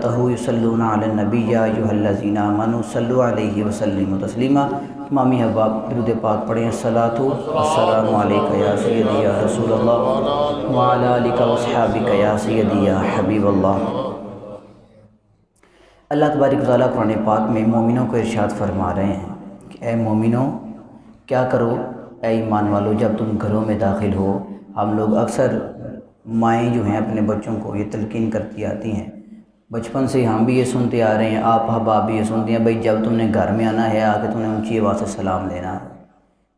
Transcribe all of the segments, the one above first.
मलाइकतहु युसल्लूना Alan नबी या अय्युहल्लज़ीना आमनू सल्लु अलैहि वसल्लिमु तस्लीमा। इमामी अहबाब दुरूद पाक पढ़ें। अस्सलातु वस्सलामु अलैका या सय्यदी या रसूलल्लाह व अला आलिका व अस्हाबिका या सय्यदी या हबीबल्लाह। अल्लाह तबारक व तआला कुरान पाक में मोमिनों को इरशाद फरमा रहे हैं कि ए मोमिनों, क्या करो ए ईमान वालों, जब तुम घरों में दाखिल हो। हम लोग अक्सर माएँ जो हैं अपने बच्चों को ये तलकीन करती आती हैं, बचपन से हम भी ये सुनते आ रहे हैं, आप अहबाब भी ये सुनते हैं, भाई जब तुमने घर में आना है आके तुमने ऊंची आवाज़ से सलाम लेना है।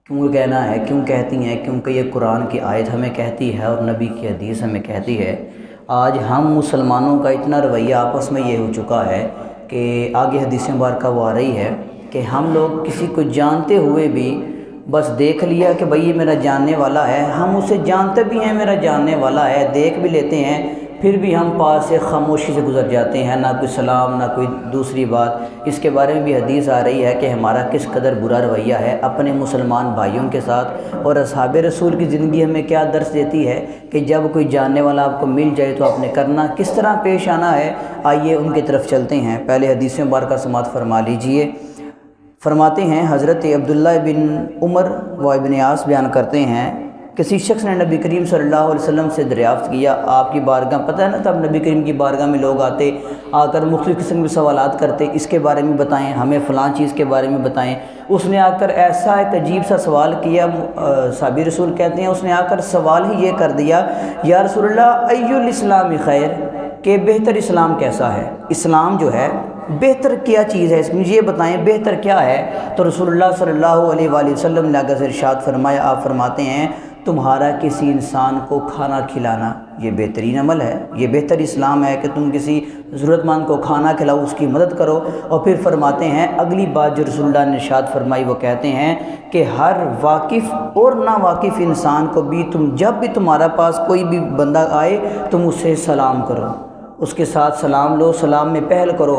क्यों कहना है, क्यों कहती हैं? क्योंकि ये कुरान की आयत हमें कहती है और नबी की हदीस हमें कहती है। आज हम मुसलमानों का इतना रवैया आपस में ये हो चुका है कि आगे हदीस मुबारक वो आ रही है कि हम लोग किसी को जानते हुए भी बस देख लिया कि भाई ये मेरा जानने वाला है, हम उसे जानते भी हैं मेरा जानने वाला है, देख भी लेते हैं, फिर भी हम पास से खामोशी से गुजर जाते हैं, ना कोई सलाम ना कोई दूसरी बात। इसके बारे में भी हदीस आ रही है कि हमारा किस कदर बुरा रवैया है अपने मुसलमान भाइयों के साथ। और असहाब रसूल की ज़िंदगी हमें क्या दर्स देती है कि जब कोई जानने वाला आपको मिल जाए तो आपने करना किस तरह पेश आना है। आइए उनकी तरफ चलते हैं। पहले हदीस मुबारक समाअत फरमा लीजिए। फरमाते हैं हज़रत अब्दुल्लाह बिन उमर व इब्न आस बयान करते हैं, किसी शख्स ने नबी करीम सल्लल्लाहु अलैहि वसल्लम से दरियाफ़्त किया, आपकी बारगाह, पता है ना तब नबी करीम की बारगाह में लोग आते, आकर मुख्तलिफ़ किस्म के सवालात करते, इसके बारे में बताएं, हमें फ़लाँ चीज़ के बारे में बताएं। उसने आकर ऐसा एक अजीब सा सवाल किया, साहबी रसूल कहते हैं उसने आकर सवाल ही ये कर दिया, या रसूलल्लाह अय्युल इस्लाम खैर, कि बेहतर इस्लाम कैसा है, इस्लाम जो है बेहतर क्या चीज़ है, मुझे ये बताएं बेहतर क्या है। तो रसूलुल्लाह सल्लल्लाहु अलैहि वसल्लम ने आगे से इरशाद फरमाया, आप फरमाते हैं तुम्हारा किसी इंसान को खाना खिलाना ये बेहतरीन अमल है, ये बेहतर इस्लाम है कि तुम किसी ज़रूरतमंद को खाना खिलाओ, उसकी मदद करो। और फिर फरमाते हैं अगली बात जो रसूलुल्लाह ने इरशाद फरमाई, वो कहते हैं कि हर वाकिफ़ और ना वाकिफ़ इंसान को भी तुम जब भी तुम्हारा पास कोई भी बंदा आए तुम उससे सलाम करो, उसके साथ सलाम लो, सलाम में पहल करो।